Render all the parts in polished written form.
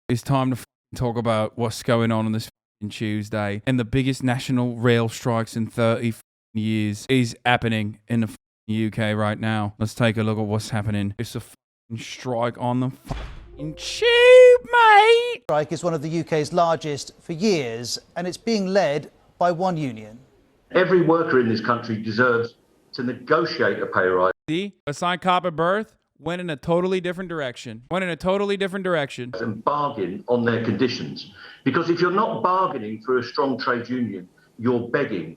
It's time to talk about what's going on this Tuesday. And the biggest national rail strikes in 30 years is happening in the UK right now. Let's take a look at what's happening. It's a strike on the tube, mate. Strike is one of the UK's largest for years, and it's being led by one union. Every worker in this country deserves to negotiate a pay rise. See, assigned cop at birth went in a totally different direction. And bargain on their conditions. Because if you're not bargaining through a strong trade union, you're begging.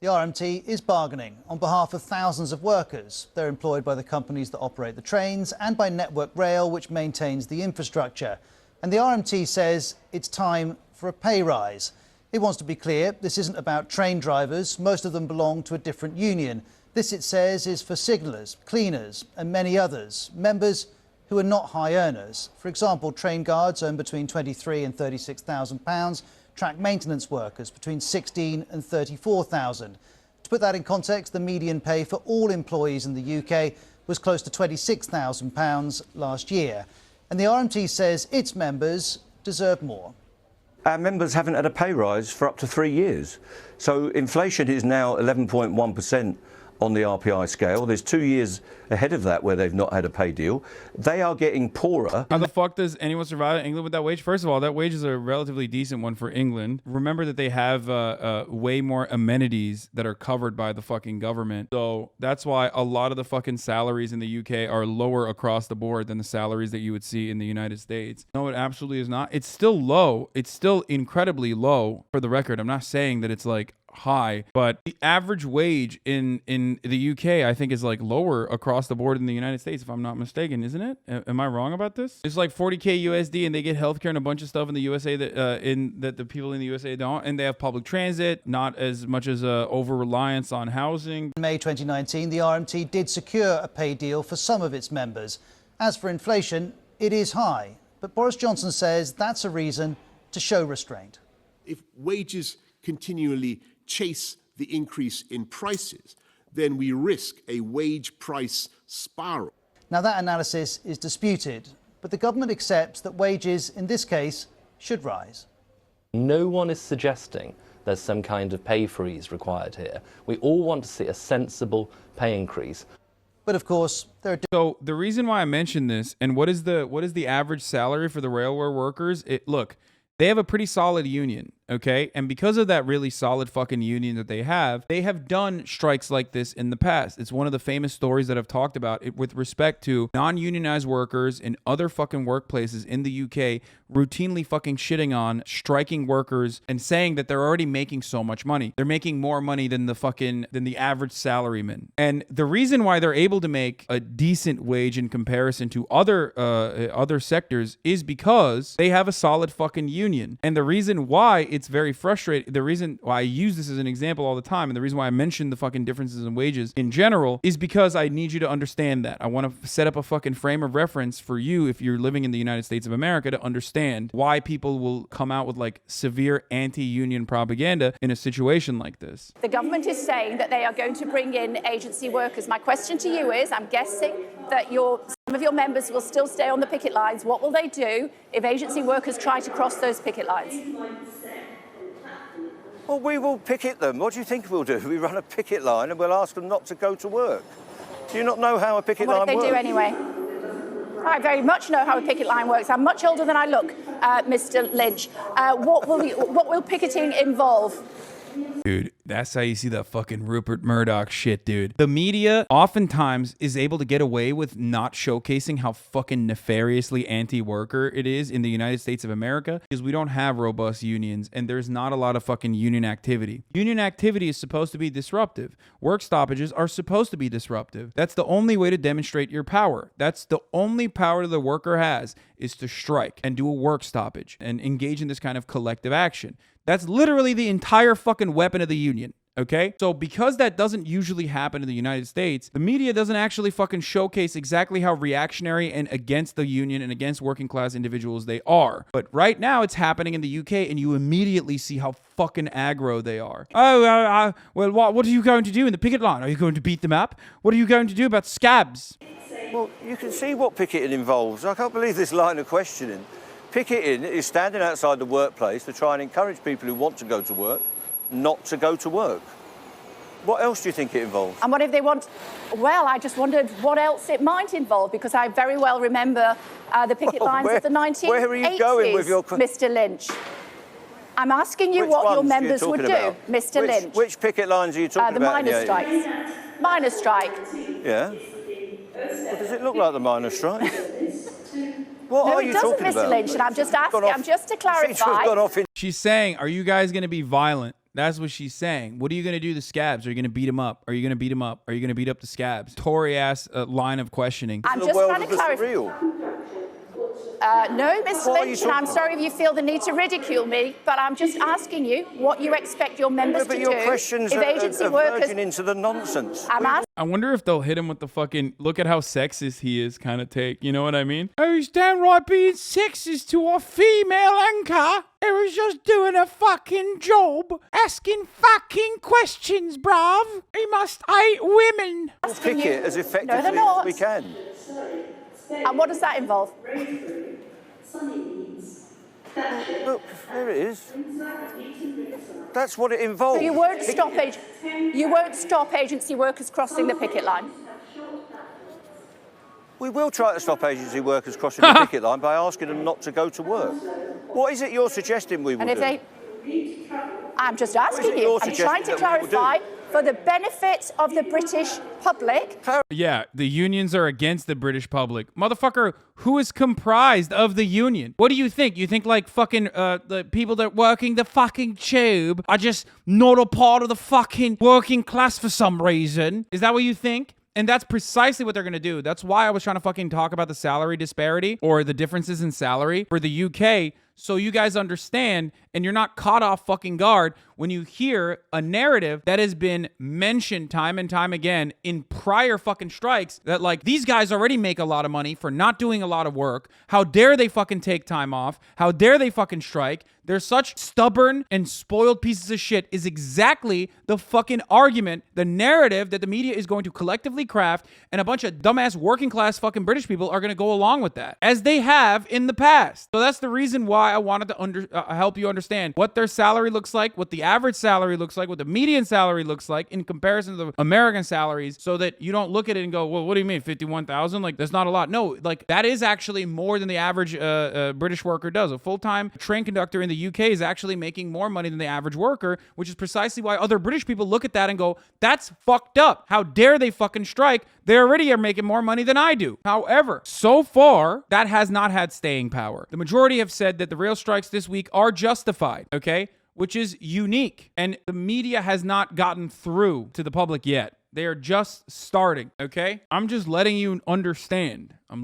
The RMT is bargaining on behalf of thousands of workers. They're employed by the companies that operate the trains and by Network Rail, which maintains the infrastructure. And the RMT says it's time for a pay rise. It wants to be clear, this isn't about train drivers. Most of them belong to a different union. This, it says, is for signallers, cleaners and many others, members who are not high earners. For example, train guards earn between £23,000 and £36,000, track maintenance workers between £16,000 and £34,000. To put that in context, the median pay for all employees in the UK was close to £26,000 last year. And the RMT says its members deserve more. Our members haven't had a pay rise for up to 3 years. So inflation is now 11.1% on the RPI scale. There's 2 years ahead of that where they've not had a pay deal. They are getting poorer. How the fuck does anyone survive in England with that wage? First of all, that wage is a relatively decent one for England. Remember that they have way more amenities that are covered by the fucking government. So that's why a lot of the fucking salaries in the UK are lower across the board than the salaries that you would see in the United States. No, it absolutely is not. It's still low. It's still incredibly low. For the record, I'm not saying that it's like high, but the average wage in the UK I think is like lower across the board in the United States, if I'm not mistaken, isn't it? Am I wrong about this? It's like 40k USD, and they get healthcare and a bunch of stuff in the USA that the people in the USA don't, and they have public transit, not as much as over reliance on housing. In May 2019, the RMT did secure a pay deal for some of its members. As for inflation, it is high, but Boris Johnson says that's a reason to show restraint. If wages continually chase the increase in prices, then we risk a wage price spiral. Now, that analysis is disputed, but the government accepts that wages, in this case, should rise. No one is suggesting there's some kind of pay freeze required here. We all want to see a sensible pay increase. But of course, there are... So the reason why I mentioned this, and what is the average salary for the railway workers? Look, they have a pretty solid union, okay? And because of that really solid fucking union that they have done strikes like this in the past. It's one of the famous stories that I've talked about it with respect to non-unionized workers in other fucking workplaces in the UK routinely fucking shitting on striking workers and saying that they're already making so much money. They're making more money than the average salaryman. And the reason why they're able to make a decent wage in comparison to other sectors is because they have a solid fucking union. And the reason why it's very frustrating, the reason why I use this as an example all the time, and the reason why I mention the fucking differences in wages in general is because I need you to understand that. I want to set up a fucking frame of reference for you if you're living in the United States of America to understand why people will come out with like severe anti-union propaganda in a situation like this. The government is saying that they are going to bring in agency workers. My question to you is, I'm guessing that some of your members will still stay on the picket lines. What will they do if agency workers try to cross those picket lines? Well, we will picket them. What do you think we'll do? We run a picket line and we'll ask them not to go to work. Do you not know how a picket line works? What if they do anyway? I very much know how a picket line works. I'm much older than I look, Mr. Lynch. What will picketing involve? Dude, that's how you see that fucking Rupert Murdoch shit, dude. The media oftentimes is able to get away with not showcasing how fucking nefariously anti-worker it is in the United States of America because we don't have robust unions and there's not a lot of fucking union activity. Union activity is supposed to be disruptive. Work stoppages are supposed to be disruptive. That's the only way to demonstrate your power. That's the only power the worker has, is to strike and do a work stoppage and engage in this kind of collective action. That's literally the entire fucking weapon of the union, okay? So because that doesn't usually happen in the United States, the media doesn't actually fucking showcase exactly how reactionary and against the union and against working class individuals they are. But right now it's happening in the UK and you immediately see how fucking aggro they are. Oh, well, what are you going to do in the picket line? Are you going to beat them up? What are you going to do about scabs? Well, you can see what picketing involves. I can't believe this line of questioning. Picketing is standing outside the workplace to try and encourage people who want to go to work not to go to work. What else do you think it involves? And what if they want... Well, I just wondered what else it might involve, because I very well remember the picket lines of the 1980s, where are you going with your... Mr Lynch. I'm asking you what your members would do, Mr Lynch. Which picket lines are you talking about? The miners' strikes. Miners' strike. Yeah. Well, does it look like the miners' strike? What are you talking about? No, it doesn't, Mr Lynch, and I'm just asking, just to clarify. She's saying, are you guys going to be violent? That's what she's saying. What are you going to do to the scabs? Are you going to beat them up? Are you going to beat them up? Are you going to beat up the scabs? Tory-ass line of questioning. I'm just trying to clarify. No, Mr Lynch, and I'm sorry if you feel the need to ridicule me, but I'm just asking you what you expect your members to do. But your questions if agency workers verging into the nonsense. I wonder if they'll hit him with the fucking look at how sexist he is kind of take. You know what I mean? Oh, he's downright being sexist to our female anchor. He was just doing a fucking job, asking fucking questions, bruv. He must hate women. We'll pick it as effectively as we can. And what does that involve? Look, there it is. That's what it involves. So you won't stop agency workers crossing the picket line? We will try to stop agency workers crossing the picket line by asking them not to go to work. What is it you're suggesting we will do? I'm just asking you. I'm trying to clarify for the benefit of the British public. Yeah, the unions are against the British public. Motherfucker, who is comprised of the union? What do you think? You think like fucking the people that are working the fucking tube are just not a part of the fucking working class for some reason? Is that what you think? And that's precisely what they're going to do. That's why I was trying to fucking talk about the salary disparity or the differences in salary for the UK, so you guys understand and you're not caught off fucking guard when you hear a narrative that has been mentioned time and time again in prior fucking strikes that like these guys already make a lot of money for not doing a lot of work. How dare they fucking take time off? How dare they fucking strike? They're such stubborn and spoiled pieces of shit is exactly the fucking argument, the narrative that the media is going to collectively craft, and a bunch of dumbass working class fucking British people are going to go along with that, as they have in the past. So that's the reason why I wanted to help you understand what their salary looks like, what the average salary looks like, what the median salary looks like in comparison to the American salaries, so that you don't look at it and go, well, what do you mean, 51,000? Like, that's not a lot. No, like, that is actually more than the average British worker does. A full-time train conductor in the UK is actually making more money than the average worker, which is precisely why other British people look at that and go, that's fucked up. How dare they fucking strike? They already are making more money than I do. However, so far, that has not had staying power. The majority have said that the rail strikes this week are justified, okay? Which is unique. And the media has not gotten through to the public yet. They are just starting, okay? I'm just letting you understand. I'm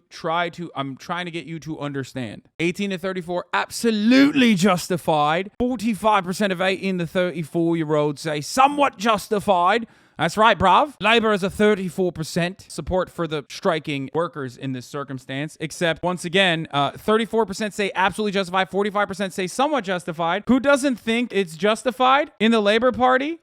trying to get you to understand. 18 to 34, absolutely justified. 45% of 18 to 34-year-olds say somewhat justified. That's right, bruv. Labour has a 34% support for the striking workers in this circumstance, except, once again, 34% say absolutely justified, 45% say somewhat justified. Who doesn't think it's justified in the Labour Party?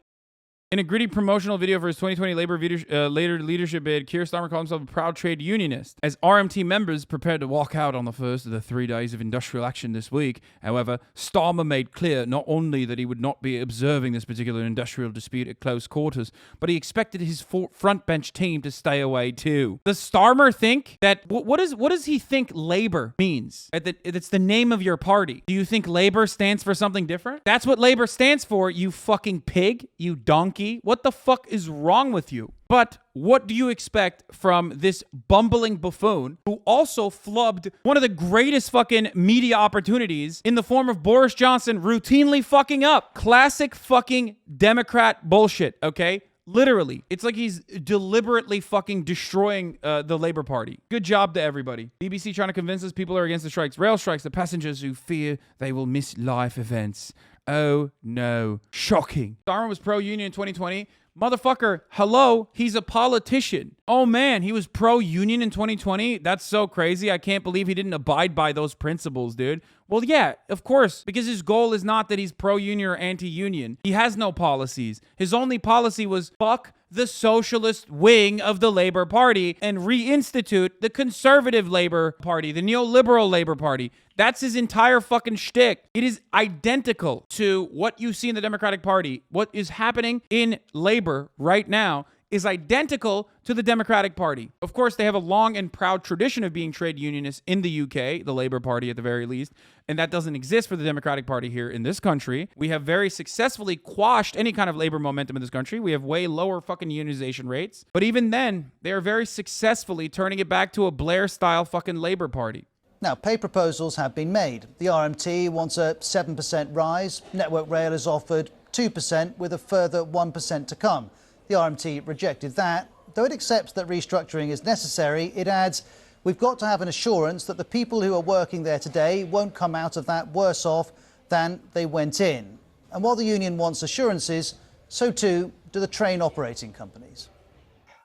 In a gritty promotional video for his 2020 Labour leadership bid, Keir Starmer called himself a proud trade unionist. As RMT members prepared to walk out on the first of the 3 days of industrial action this week, however, Starmer made clear not only that he would not be observing this particular industrial dispute at close quarters, but he expected his front bench team to stay away too. Does Starmer think that, what does he think Labour means? It's the name of your party. Do you think Labour stands for something different? That's what Labour stands for, you fucking pig, you donkey. What the fuck is wrong with you? But what do you expect from this bumbling buffoon who also flubbed one of the greatest fucking media opportunities in the form of Boris Johnson routinely fucking up? Classic fucking Democrat bullshit, okay? Literally. It's like he's deliberately fucking destroying the Labour Party. Good job to everybody. BBC trying to convince us people are against the strikes. Rail strikes, the passengers who fear they will miss life events. Oh no. Shocking. Starmer was pro-union in 2020. Motherfucker, hello, he's a politician. Oh man, he was pro-union in 2020? That's so crazy. I can't believe he didn't abide by those principles, dude. Well, yeah, of course, because his goal is not that he's pro-union or anti-union. He has no policies. His only policy was fuck the socialist wing of the Labour Party and reinstitute the conservative Labour Party, the neoliberal Labour Party. That's his entire fucking shtick. It is identical to what you see in the Democratic Party. What is happening in Labour right now is identical to the Democratic Party. Of course, they have a long and proud tradition of being trade unionists in the UK, the Labour Party at the very least, and that doesn't exist for the Democratic Party here in this country. We have very successfully quashed any kind of labor momentum in this country. We have way lower fucking unionization rates. But even then, they are very successfully turning it back to a Blair-style fucking Labour Party. Now, pay proposals have been made. The RMT wants a 7% rise. Network Rail has offered 2% with a further 1% to come. The RMT rejected that. Though it accepts that restructuring is necessary, it adds, we've got to have an assurance that the people who are working there today won't come out of that worse off than they went in. And while the union wants assurances, so too do the train operating companies.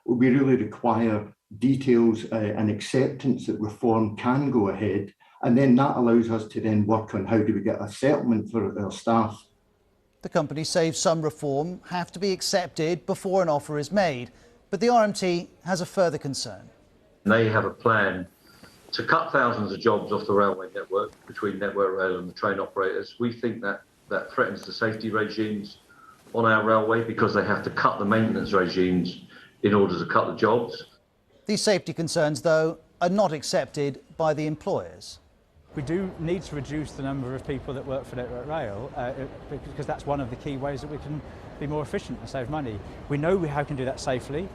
We really require details and acceptance that reform can go ahead, and then that allows us to then work on how do we get a settlement for our staff. The company says some reform have to be accepted before an offer is made, but the RMT has a further concern. They have a plan to cut thousands of jobs off the railway network between Network Rail and the train operators. We think that that threatens the safety regimes on our railway because they have to cut the maintenance regimes in order to cut the jobs. These safety concerns, though, are not accepted by the employers. We do need to reduce the number of people that work for Network Rail because that's one of the key ways that we can be more efficient and save money. We know how we can do that safely.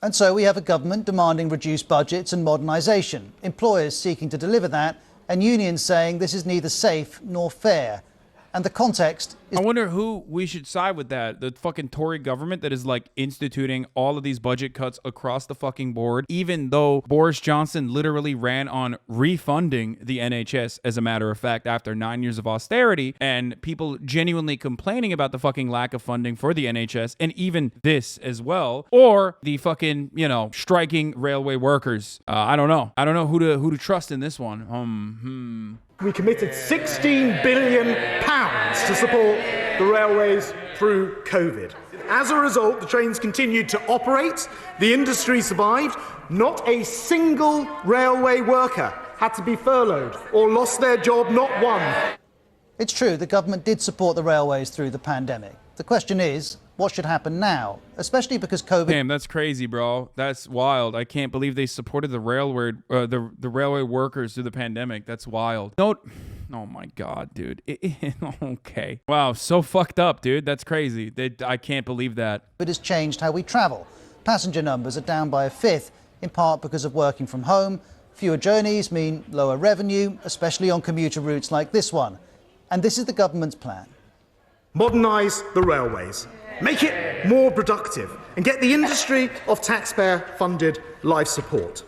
And so we have a government demanding reduced budgets and modernisation, employers seeking to deliver that, and unions saying this is neither safe nor fair. And the context is... I wonder who we should side with that. The fucking Tory government that is like instituting all of these budget cuts across the fucking board, even though Boris Johnson literally ran on refunding the NHS, as a matter of fact, after 9 years of austerity, and people genuinely complaining about the fucking lack of funding for the NHS, and even this as well, or the fucking, striking railway workers. I don't know. I don't know who to trust in this one. We committed £16 billion to support the railways through COVID. As a result, the trains continued to operate, the industry survived, not a single railway worker had to be furloughed or lost their job, not one. It's true, the government did support the railways through the pandemic. The question is, what should happen now? Especially because COVID... Damn, that's crazy, bro. That's wild. I can't believe they supported the railway workers through the pandemic. That's wild. Oh my God, dude. Okay. Wow, so fucked up, dude. That's crazy. I can't believe that. It has changed how we travel. Passenger numbers are down by a fifth, in part because of working from home. Fewer journeys mean lower revenue, especially on commuter routes like this one. And this is the government's plan. Modernise the railways, make it more productive, and get the industry off taxpayer-funded life support.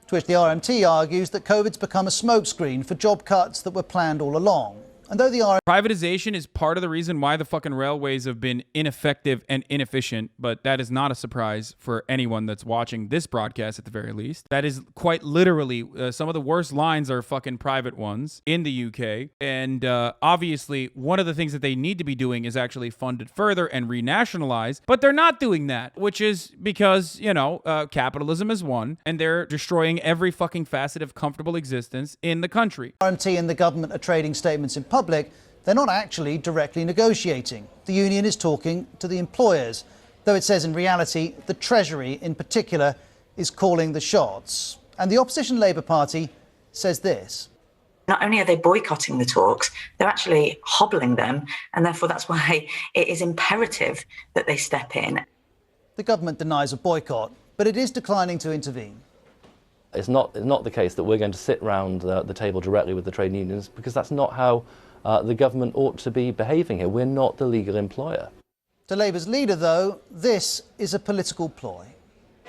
To which the RMT argues that COVID's become a smokescreen for job cuts that were planned all along. And though the privatization is part of the reason why the fucking railways have been ineffective and inefficient, but that is not a surprise for anyone that's watching this broadcast at the very least. That is quite literally, some of the worst lines are fucking private ones in the UK. And obviously, one of the things that they need to be doing is actually fund it further and renationalize, but they're not doing that, which is because, capitalism is one, and they're destroying every fucking facet of comfortable existence in the country. RMT and the government are trading statements in public. They're not actually directly negotiating. The union is talking to the employers, though it says in reality the Treasury in particular is calling the shots. And the opposition Labour Party says this. Not only are they boycotting the talks, they're actually hobbling them, and therefore that's why it is imperative that they step in. The government denies a boycott, but it is declining to intervene. It's not the case that we're going to sit round the table directly with the trade unions, because that's not how the government ought to be behaving here. We're not the legal employer. To Labour's leader, though, this is a political ploy.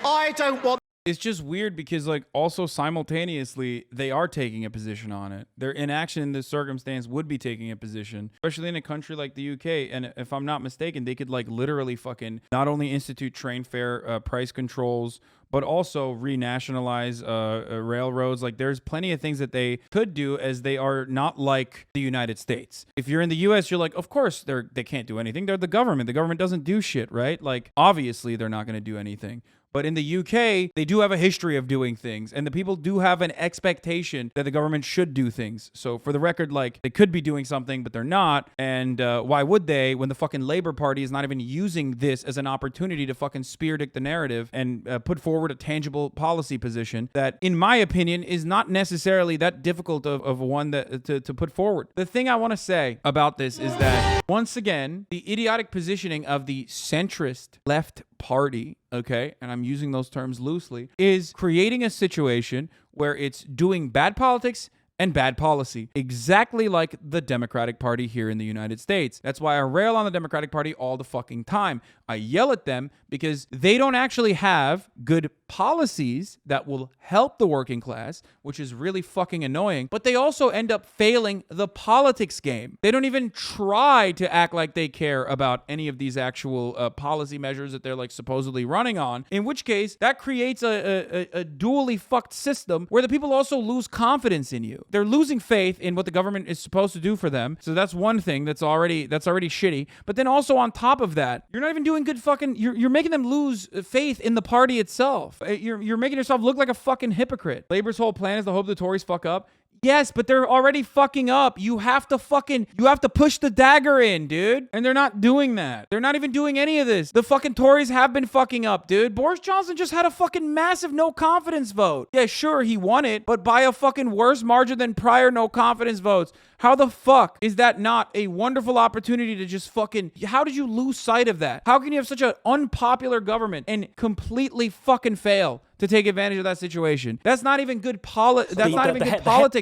I don't want... It's just weird because, like, also simultaneously, they are taking a position on it. Their inaction in this circumstance would be taking a position, especially in a country like the UK. And if I'm not mistaken, they could, like, literally fucking not only institute train fare price controls, but also renationalize railroads. Like, there's plenty of things that they could do, as they are not like the United States. If you're in the US, you're like, of course they can't do anything. They're the government. The government doesn't do shit, right? Like, obviously they're not going to do anything. But in the UK, they do have a history of doing things, and the people do have an expectation that the government should do things. So for the record, like, they could be doing something, but they're not. And why would they, when the fucking Labour Party is not even using this as an opportunity to fucking speardick the narrative and put forward a tangible policy position that, in my opinion, is not necessarily that difficult of one that to put forward. The thing I want to say about this is that, once again, the idiotic positioning of the centrist left party, okay, and I'm using those terms loosely, is creating a situation where it's doing bad politics and bad policy, exactly like the Democratic Party here in the United States. That's why I rail on the Democratic Party all the fucking time. I yell at them because they don't actually have good policies that will help the working class, which is really fucking annoying, but they also end up failing the politics game. They don't even try to act like they care about any of these actual policy measures that they're, like, supposedly running on, in which case that creates a dually fucked system where the people also lose confidence in you. They're losing faith in what the government is supposed to do for them. So that's one thing that's already shitty. But then also on top of that, you're not even doing good fucking, you're making them lose faith in the party itself. You're making yourself look like a fucking hypocrite. Labor's whole plan is to hope the Tories fuck up. Yes, but they're already fucking up. You have to push the dagger in, dude. And they're not doing that. They're not even doing any of this. The fucking Tories have been fucking up, dude. Boris Johnson just had a fucking massive no confidence vote. Yeah, sure, he won it, but by a fucking worse margin than prior no confidence votes. How the fuck is that not a wonderful opportunity to just fucking, how did you lose sight of that? How can you have such an unpopular government and completely fucking fail to take advantage of that situation? That's not even good politics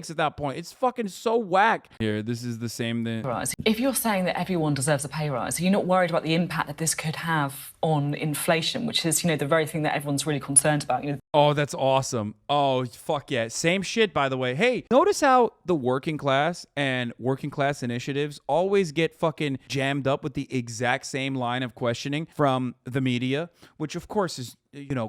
at that point. It's fucking so whack. Here, this is the same thing. Right. If you're saying that everyone deserves a pay rise, are you not worried about the impact that this could have on inflation, which is, the very thing that everyone's really concerned about? Oh, that's awesome. Oh, fuck yeah. Same shit, by the way. Hey, notice how the working class and working class initiatives always get fucking jammed up with the exact same line of questioning from the media, which of course is,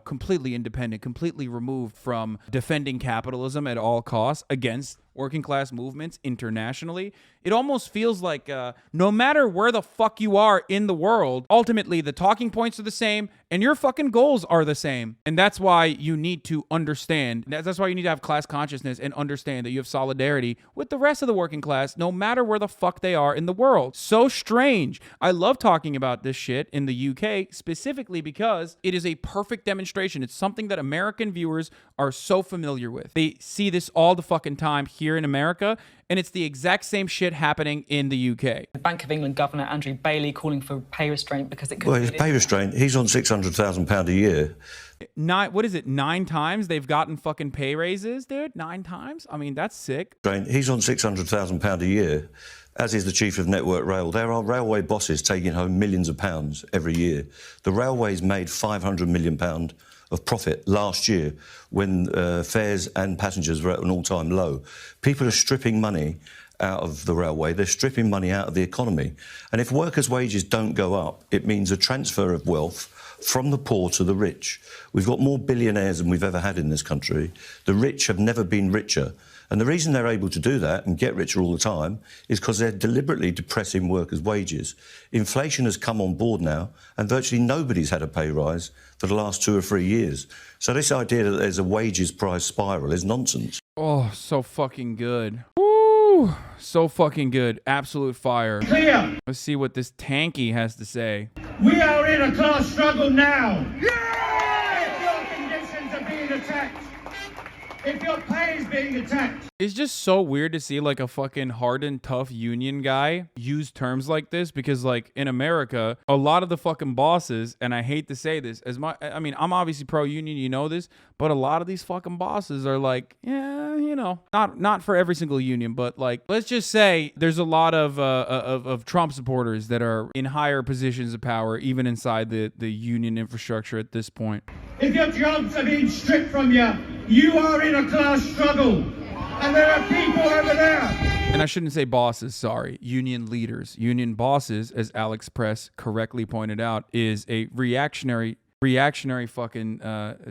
completely independent, completely removed from defending capitalism at all costs against working class movements internationally. It almost feels like no matter where the fuck you are in the world, ultimately the talking points are the same and your fucking goals are the same. And that's why you need to understand. That's why you need to have class consciousness and understand that you have solidarity with the rest of the working class, no matter where the fuck they are in the world. So strange. I love talking about this shit in the UK specifically because it is a perfect demonstration. It's something that American viewers are so familiar with. They see this all the fucking time here in America, and it's the exact same shit happening in the UK. The Bank of England Governor Andrew Bailey calling for pay restraint because it could... Well, his pay restraint, he's on £600,000 a year. What is it, 9 times they've gotten fucking pay raises, dude? 9 times? I mean, that's sick. He's on £600,000 a year, as is the chief of Network Rail. There are railway bosses taking home millions of pounds every year. The railways made £500 million of profit last year when fares and passengers were at an all-time low. People are stripping money out of the railway. They're stripping money out of the economy. And if workers' wages don't go up, it means a transfer of wealth from the poor to the rich. We've got more billionaires than we've ever had in this country. The rich have never been richer. And the reason they're able to do that and get richer all the time is because they're deliberately depressing workers' wages. Inflation has come on board now, and virtually nobody's had a pay rise for the last 2 or 3 years. So this idea that there's a wages price spiral is nonsense. Oh, so fucking good. Woo! So fucking good. Absolute fire. Clear. Let's see what this tanky has to say. We are in a class struggle now. Yeah! Your conditions are being attacked. if your pay is being attacked. It's just so weird to see like a fucking hardened, tough union guy use terms like this because like in America, a lot of the fucking bosses, and I hate to say this, I mean, I'm obviously pro-union, you know this, but a lot of these fucking bosses are like, yeah, you know, not for every single union, but like, let's just say there's a lot of Trump supporters that are in higher positions of power, even inside the union infrastructure at this point. If your jobs are being stripped from you, you are in a class struggle. And there are people over there. And I shouldn't say bosses, sorry. Union leaders. Union bosses, as Alex Press correctly pointed out, is a reactionary fucking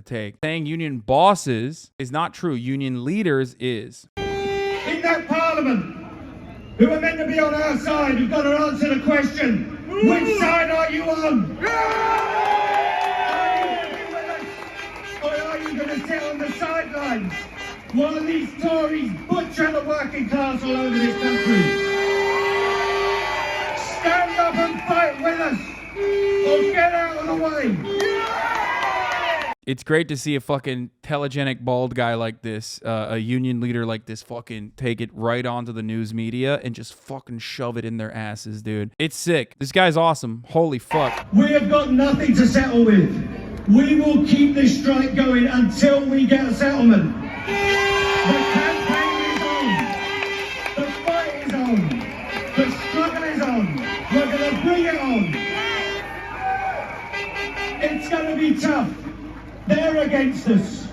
take. Saying union bosses is not true. Union leaders is. In that parliament, who are meant to be on our side, you've got to answer the question. Which side are you on? Or are you going to sit on the sidelines while these Tories butcher the working class all over this country? Stand up and fight with us, or get out of the way. It's great to see a fucking telegenic bald guy like this, a union leader like this, fucking take it right onto the news media and just fucking shove it in their asses, dude. It's sick. This guy's awesome. Holy fuck. We have got nothing to settle with. We will keep this strike going until we get a settlement. The campaign is on. The fight is on. The struggle is on. We're going to bring it on. It's going to be tough. They're against us.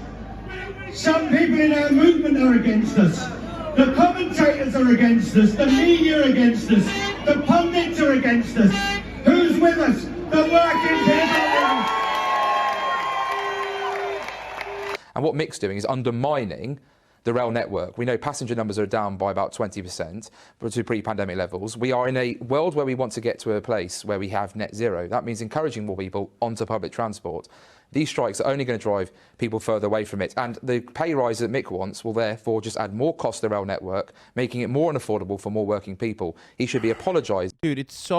Some people in our movement are against us. The commentators are against us. The media are against us. The pundits are against us. Who's with us? The working people are with us. And what Mick's doing is undermining the rail network. We know passenger numbers are down by about 20% to pre-pandemic levels. We are in a world where we want to get to a place where we have net zero. That means encouraging more people onto public transport. These strikes are only going to drive people further away from it. And the pay rise that Mick wants will therefore just add more cost to the rail network, making it more unaffordable for more working people. He should be apologised. Dude, it's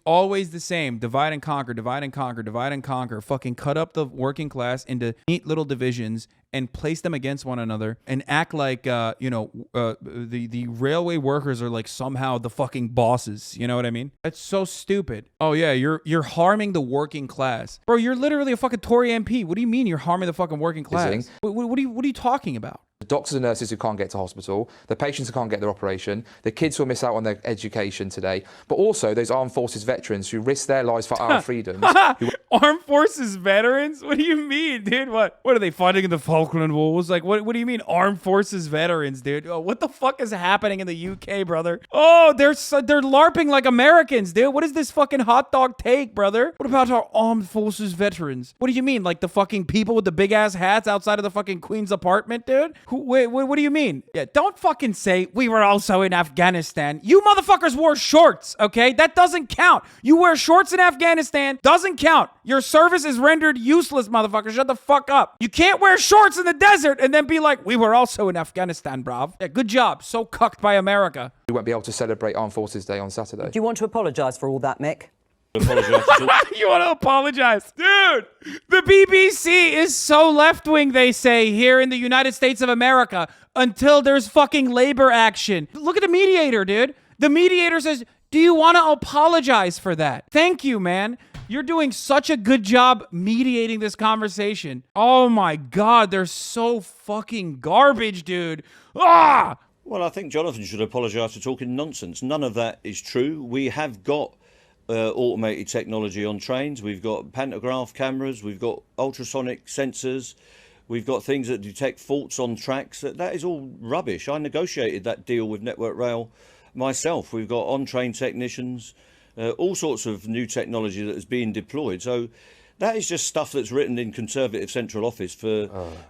always the same. Divide and conquer, divide and conquer, divide and conquer. Fucking cut up the working class into neat little divisions and place them against one another and act like, the railway workers are like somehow the fucking bosses. You know what I mean? That's so stupid. Oh yeah, you're harming the working class. Bro, you're literally a fucking Tory MP. What do you mean you're harming the fucking working class? What are you talking about? The doctors and nurses who can't get to hospital, the patients who can't get their operation, the kids who will miss out on their education today, but also those armed forces veterans who risk their lives for our freedoms. Armed forces veterans? What do you mean, dude? What are they fighting in the Falkland Wars? Like, what do you mean armed forces veterans, dude? Oh, what the fuck is happening in the UK, brother? Oh, they're LARPing like Americans, dude. What is this fucking hot dog take, brother? What about our armed forces veterans? What do you mean? Like the fucking people with the big ass hats outside of the fucking Queen's apartment, dude? Wait, what do you mean? Yeah, don't fucking say we were also in Afghanistan. You motherfuckers wore shorts, okay? That doesn't count. You wear shorts in Afghanistan, doesn't count. Your service is rendered useless, motherfucker. Shut the fuck up. You can't wear shorts in the desert and then be like, we were also in Afghanistan, bruv. Yeah, good job. So cucked by America. We won't be able to celebrate Armed Forces Day on Saturday. Do you want to apologise for all that, Mick? You want to apologize? Dude, the BBC is so left-wing, they say, here in the United States of America until there's fucking labor action. Look at the mediator, dude. The mediator says, do you want to apologize for that? Thank you, man. You're doing such a good job mediating this conversation. Oh my God, they're so fucking garbage, dude. Ah! Well, I think Jonathan should apologise for talking nonsense. None of that is true. We have got automated technology on trains. We've got pantograph cameras. We've got ultrasonic sensors. We've got things that detect faults on tracks. That is all rubbish. I negotiated that deal with Network Rail myself. We've got on-train technicians, all sorts of new technology that is being deployed. So that is just stuff that's written in Conservative Central Office for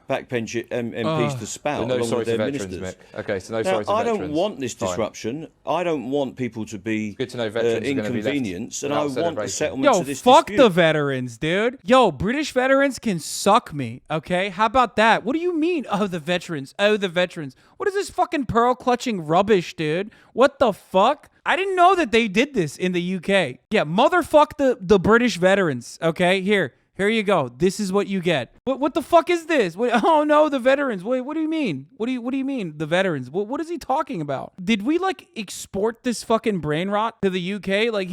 backbench MPs to spout along with their ministers. Mick. Okay, so no sorry to I veterans. don't want this disruption. I don't want people to be inconvenienced, and I want a settlement to this fuck dispute. the veterans, dude. Yo, British veterans can suck me, okay? How about that? What do you mean, oh, the veterans? Oh, the veterans. What is this fucking pearl-clutching rubbish, dude? What the fuck? I didn't know that they did this in the UK. Yeah, motherfuck the British veterans, okay? Here, Here you go. This is what you get. What the fuck is this? Oh no, the veterans. Wait, what do you mean? What do you mean the veterans? What is he talking about? Did we like export this fucking brain rot to the UK? Like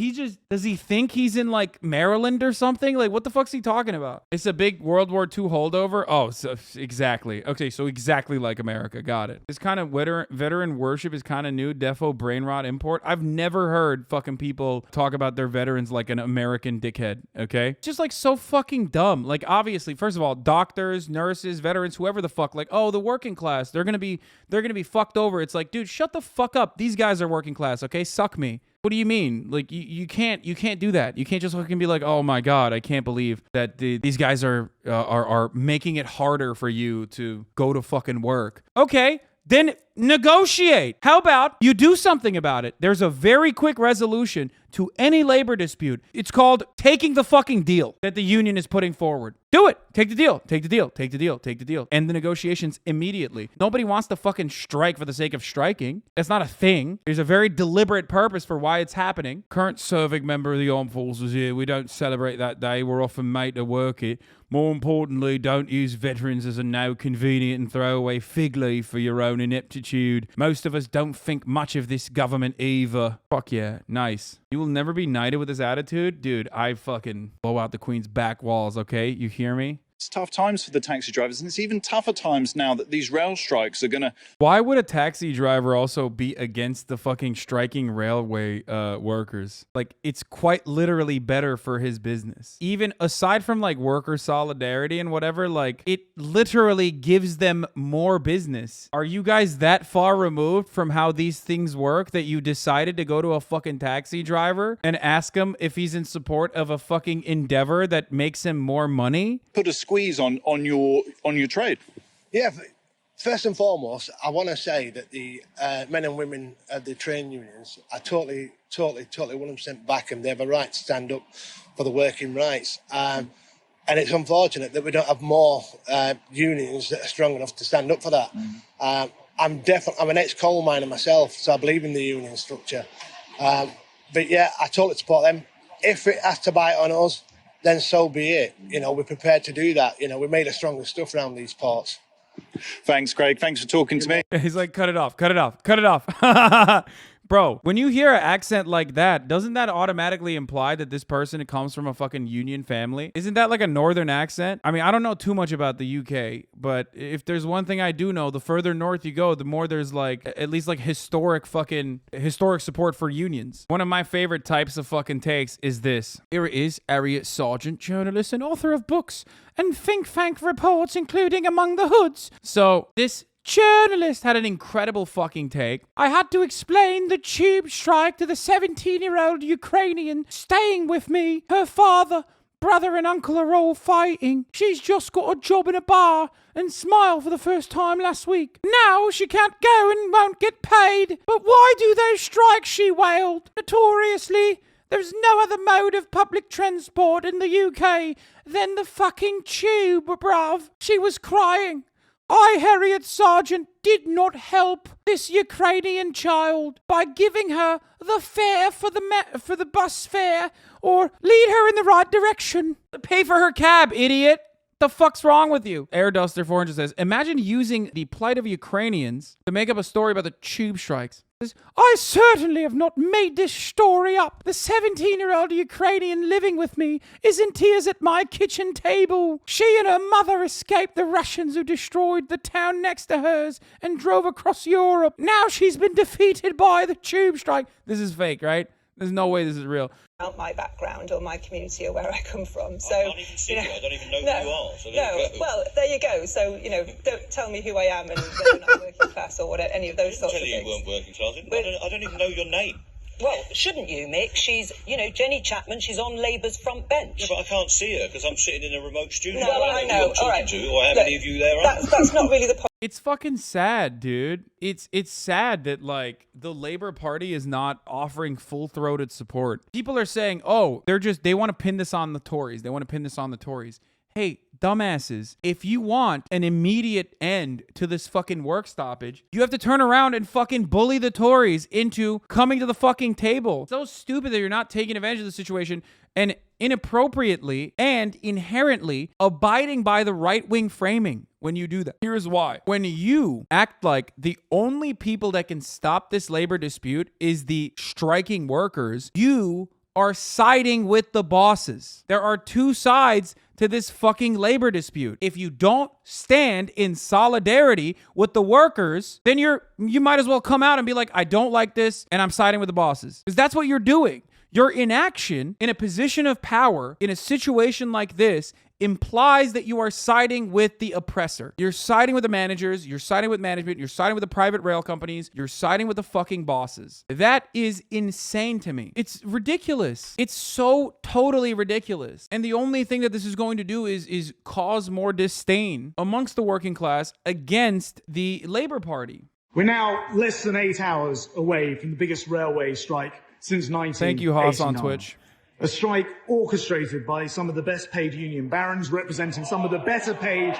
does he think he's in like Maryland or something? Like what the fuck's he talking about? It's a big World War II holdover. Oh, so exactly. Okay, so exactly like America. Got it. This kind of veteran worship is kind of new. Defo brain rot import. I've never heard fucking people talk about their veterans like an American dickhead. Okay, just like so fucking dumb. Like obviously, first of all, doctors, nurses, veterans, whoever the fuck, like, oh, the working class, they're gonna be fucked over. It's like, dude, shut the fuck up. These guys are working class, okay? Suck me. What do you mean? Like you can't do that. You can't just fucking be like, oh my god, I can't believe that these guys are making it harder for you to go to fucking work. Okay. Then negotiate. How about you do something about it? There's a very quick resolution to any labor dispute. It's called taking the fucking deal that the union is putting forward. Do it. Take the deal. Take the deal. Take the deal. Take the deal. End the negotiations immediately. Nobody wants to fucking strike for the sake of striking. That's not a thing. There's a very deliberate purpose for why it's happening. Current serving member of the armed forces here. We don't celebrate that day. We're often made to work it. More importantly, don't use veterans as a now convenient and throwaway fig leaf for your own ineptitude. Most of us don't think much of this government either. Fuck yeah, nice. You will never be knighted with this attitude? Dude, I fucking blow out the Queen's back walls, okay? You hear me? It's tough times for the taxi drivers, and it's even tougher times now that these rail strikes are gonna... Why would a taxi driver also be against the fucking striking railway workers? Like, it's quite literally better for his business. Even aside from like worker solidarity and whatever, like it literally gives them more business. Are you guys that far removed from how these things work that you decided to go to a fucking taxi driver and ask him if he's in support of a fucking endeavor that makes him more money? Put a squeeze on your trade? Yeah, first and foremost, I want to say that the men and women of the trade unions are totally 100% back them. They have a right to stand up for the working rights. And it's unfortunate that we don't have more unions that are strong enough to stand up for that. I'm an ex-coal miner myself, so I believe in the union structure. But yeah, I totally support them. If it has to bite on us, then so be it. You know, we're prepared to do that. You know, we made a stronger stuff around these ports. Thanks, Craig. Thanks for talking to me. He's like, cut it off, cut it off, cut it off. Bro, when you hear an accent like that, doesn't that automatically imply that this person comes from a fucking union family? Isn't that like a northern accent? I mean, I don't know too much about the UK, but if there's one thing I do know, the further north you go, the more there's like, at least like historic support for unions. One of my favorite types of fucking takes is this. Here it is, Harriet Sargent, journalist and author of books and think tank reports, including Among the Hoods. So this journalist had an incredible fucking take. I had to explain the tube strike to the 17-year-old Ukrainian staying with me. Her father, brother and uncle are all fighting. She's just got a job in a bar and smiled for the first time last week. Now she can't go and won't get paid. But why do they strike, she wailed. Notoriously, there's no other mode of public transport in the UK than the fucking tube, bruv. She was crying. I, Harriet Sargent, did not help this Ukrainian child by giving her the fare for the bus fare or lead her in the right direction. Pay for her cab, idiot. The fuck's wrong with you? Air Duster 400 says, imagine using the plight of Ukrainians to make up a story about the tube strikes. I certainly have not made this story up. The 17-year-old Ukrainian living with me is in tears at my kitchen table. She and her mother escaped the Russians who destroyed the town next to hers and drove across Europe. Now she's been defeated by the tube strike. This is fake, right? There's no way this is real. My background or my community or where I come from. So I can't even see you. I don't even know who you are. So well, there you go. So, don't tell me who I am and whether I'm working class or whatever, any of those sorts of things. You weren't working class. I don't even know your name. Well, shouldn't you, Mick? She's, Jenny Chapman, she's on Labour's front bench. Yeah, but I can't see her because I'm sitting in a remote studio. No, I know. You're talking to, or how many of you there are? That's not really the point. It's fucking sad, dude. It's sad that like the Labour Party is not offering full-throated support. People are saying, "Oh, they want to pin this on the Tories. They want to pin this on the Tories." Hey, dumbasses. If you want an immediate end to this fucking work stoppage, you have to turn around and fucking bully the Tories into coming to the fucking table. It's so stupid that you're not taking advantage of the situation and inappropriately and inherently abiding by the right-wing framing when you do that. Here's why. When you act like the only people that can stop this labor dispute is the striking workers, you are siding with the bosses. There are two sides to this fucking labor dispute. If you don't stand in solidarity with the workers, then you might as well come out and be like, I don't like this and I'm siding with the bosses. Because that's what you're doing. Your inaction in a position of power in a situation like this implies that you are siding with the oppressor. You're siding with the managers, you're siding with management, you're siding with the private rail companies, you're siding with the fucking bosses. That is insane to me. It's ridiculous. It's so totally ridiculous. And the only thing that this is going to do is cause more disdain amongst the working class against the Labour Party. We're now less than 8 hours away from the biggest railway strike since 1989. Thank you, Haas on Twitch. A strike orchestrated by some of the best paid union barons representing some of the better paid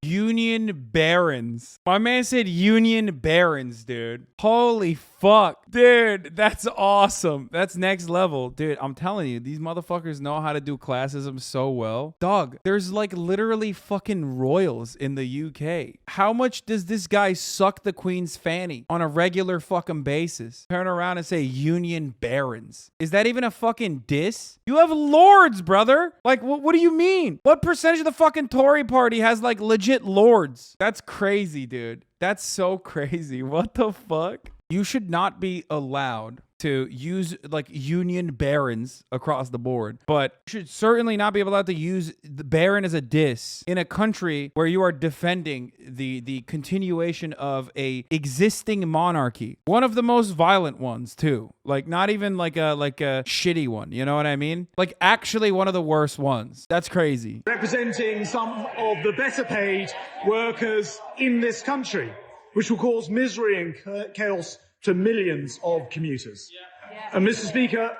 union barons. My man said union barons, dude. Holy fuck. Dude, that's awesome. That's next level. Dude, I'm telling you, these motherfuckers know how to do classism so well. Dog, there's like literally fucking royals in the UK. How much does this guy suck the Queen's fanny on a regular fucking basis? Turn around and say union barons. Is that even a fucking diss? You have lords, brother. Like, what do you mean? What percentage of the fucking Tory party has like legit lords? That's crazy, dude. That's so crazy. What the fuck? You should not be allowed to use like union barons across the board, but you should certainly not be allowed to use the baron as a diss in a country where you are defending the continuation of a existing monarchy, one of the most violent ones too. Like not even like a shitty one, you know what I mean? Like actually one of the worst ones. That's crazy. representing some of the better paid workers in this country, which will cause misery and chaos to millions of commuters. And Mr. Speaker,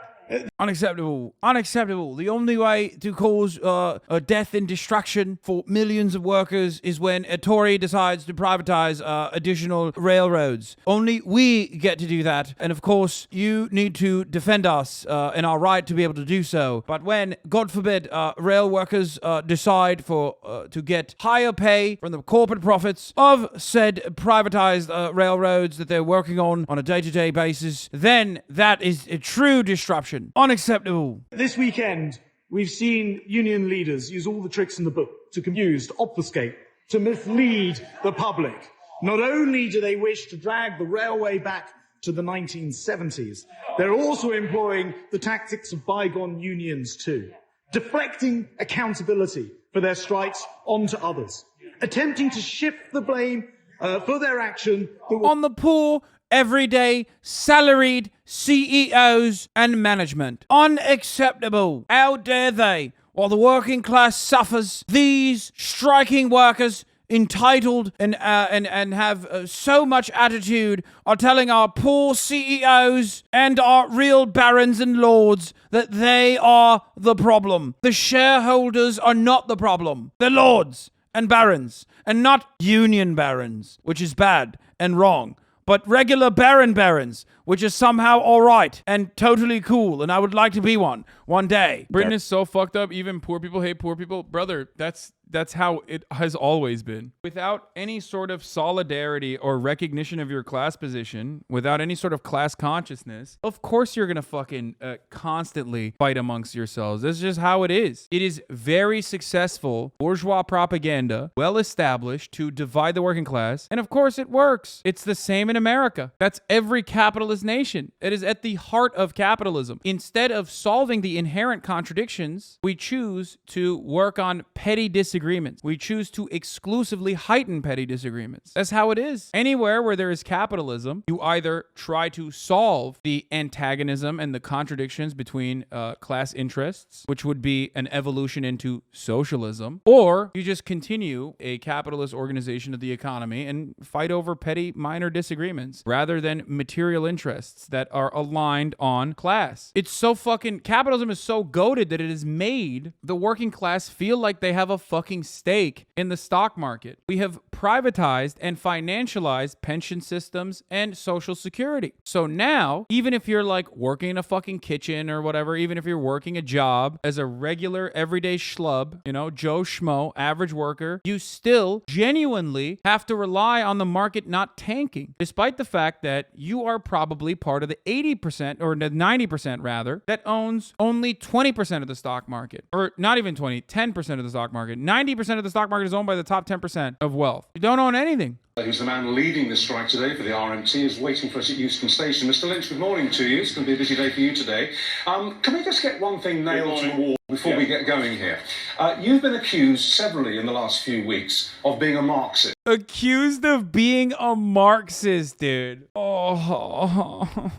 Unacceptable. Unacceptable. The only way to cause a death and destruction for millions of workers is when a Tory decides to privatize additional railroads. Only we get to do that. And of course, you need to defend us and our right to be able to do so. But when, God forbid, rail workers decide to get higher pay from the corporate profits of said privatized railroads that they're working on a day-to-day basis, then that is a true disruption. Unacceptable. This weekend, we've seen union leaders use all the tricks in the book to confuse, to obfuscate, to mislead the public. Not only do they wish to drag the railway back to the 1970s, they're also employing the tactics of bygone unions too, deflecting accountability for their strikes onto others, attempting to shift the blame for their action on the poor, everyday, salaried CEOs and management. Unacceptable. How dare they, while the working class suffers, these striking workers, entitled and have so much attitude, are telling our poor CEOs and our real barons and lords that they are the problem. The shareholders are not the problem. The lords and barons, and not union barons, which is bad and wrong. But regular barons, which is somehow all right and totally cool, and I would like to be one day. Britain is so fucked up, even poor people hate poor people. Brother, that's how it has always been. Without any sort of solidarity or recognition of your class position, without any sort of class consciousness, of course you're gonna fucking constantly fight amongst yourselves. This is just how it is. It is very successful bourgeois propaganda, well established to divide the working class, and of course it works. It's the same in America. That's every capitalist nation. It is at the heart of capitalism. Instead of solving the inherent contradictions, we choose to work on petty disagreements disagreements. We choose to exclusively heighten petty disagreements. That's how it is. Anywhere where there is capitalism, you either try to solve the antagonism and the contradictions between class interests, which would be an evolution into socialism, or you just continue a capitalist organization of the economy and fight over petty minor disagreements rather than material interests that are aligned on class. It's so fucking, capitalism is so goated that it has made the working class feel like they have a fucking stake in the stock market. We have privatized and financialized pension systems and social security. So now, even if you're like working in a fucking kitchen or whatever, even if you're working a job as a regular everyday schlub, you know, Joe Schmo, average worker, you still genuinely have to rely on the market not tanking, despite the fact that you are probably part of the 80% or the 90% rather that owns only 20% of the stock market, or not even 20, 10% of the stock market. 90% of the stock market is owned by the top 10% of wealth. You don't own anything. Who's the man leading the strike today for the RMT, is waiting for us at Euston Station. Mr. Lynch, good morning to you. It's going to be a busy day for you today. Can we just get one thing nailed to the wall before we get going here? You've been accused severally in the last few weeks of being a Marxist. Accused of being a Marxist, dude. Oh.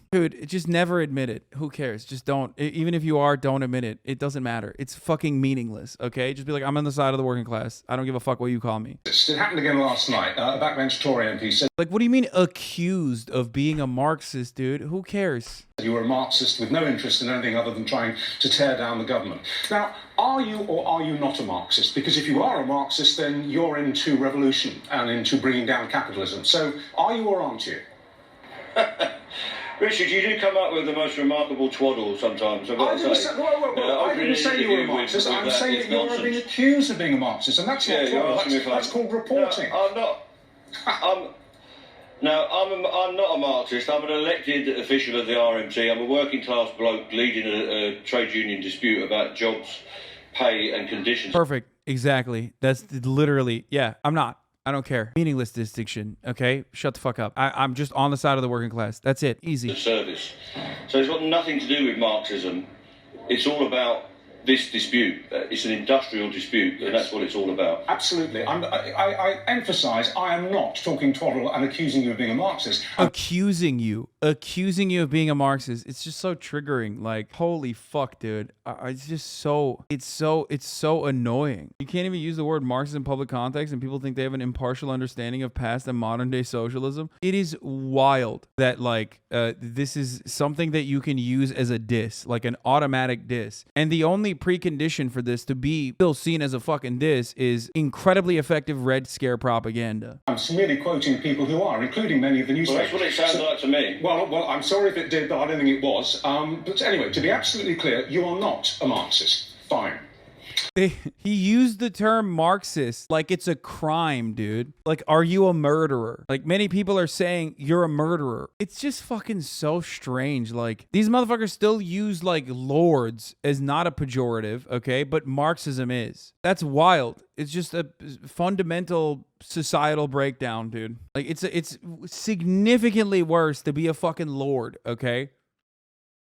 Dude, just never admit it. Who cares? Just don't. Even if you are, don't admit it. It doesn't matter. It's fucking meaningless, okay? Just be like, I'm on the side of the working class. I don't give a fuck what you call me. It happened again last night. A backbench Tory MP said... Like, what do you mean accused of being a Marxist, dude? Who cares? You were a Marxist with no interest in anything other than trying to tear down the government. Now, are you or are you not a Marxist? Because if you are a Marxist, then you're into revolution and into bringing down capitalism. So, are you or aren't you? Richard, you do come up with the most remarkable twaddle sometimes, I've got to say. I didn't say you were a Marxist. I'm saying that you're being accused of being a Marxist, and that's not twaddle. That's called reporting. No, I'm not. I'm not a Marxist. I'm an elected official of the RMT. I'm a working class bloke leading a trade union dispute about jobs, pay and conditions. Perfect. Exactly. That's literally, yeah, I'm not. I don't care. Meaningless distinction, okay? Shut the fuck up. I'm just on the side of the working class. That's it. Easy. The service. So it's got nothing to do with Marxism. It's all about this dispute. It's an industrial dispute, and that's what it's all about. Absolutely. I emphasise I am not talking twaddle and accusing you of being a Marxist. Accusing you of being a Marxist. It's just so triggering. Like, holy fuck, dude. It's just so, it's so annoying. You can't even use the word Marxist in public context and people think they have an impartial understanding of past and modern day socialism. It is wild that like, this is something that you can use as a diss, like an automatic diss. And the only precondition for this to be still seen as a fucking diss is incredibly effective Red Scare propaganda. I'm merely quoting people who are, including many of the newspapers. Well, that's what it sounds like to me. Well, I'm sorry if it did, but I don't think it was. But anyway, to be absolutely clear, you are not a Marxist. Fine. He used the term Marxist like it's a crime, dude. Like, are you a murderer? Like, many people are saying you're a murderer. It's just fucking so strange. Like, these motherfuckers still use, like, lords as not a pejorative, okay? But Marxism is. That's wild. It's just a fundamental societal breakdown, dude. Like, it's significantly worse to be a fucking lord, okay?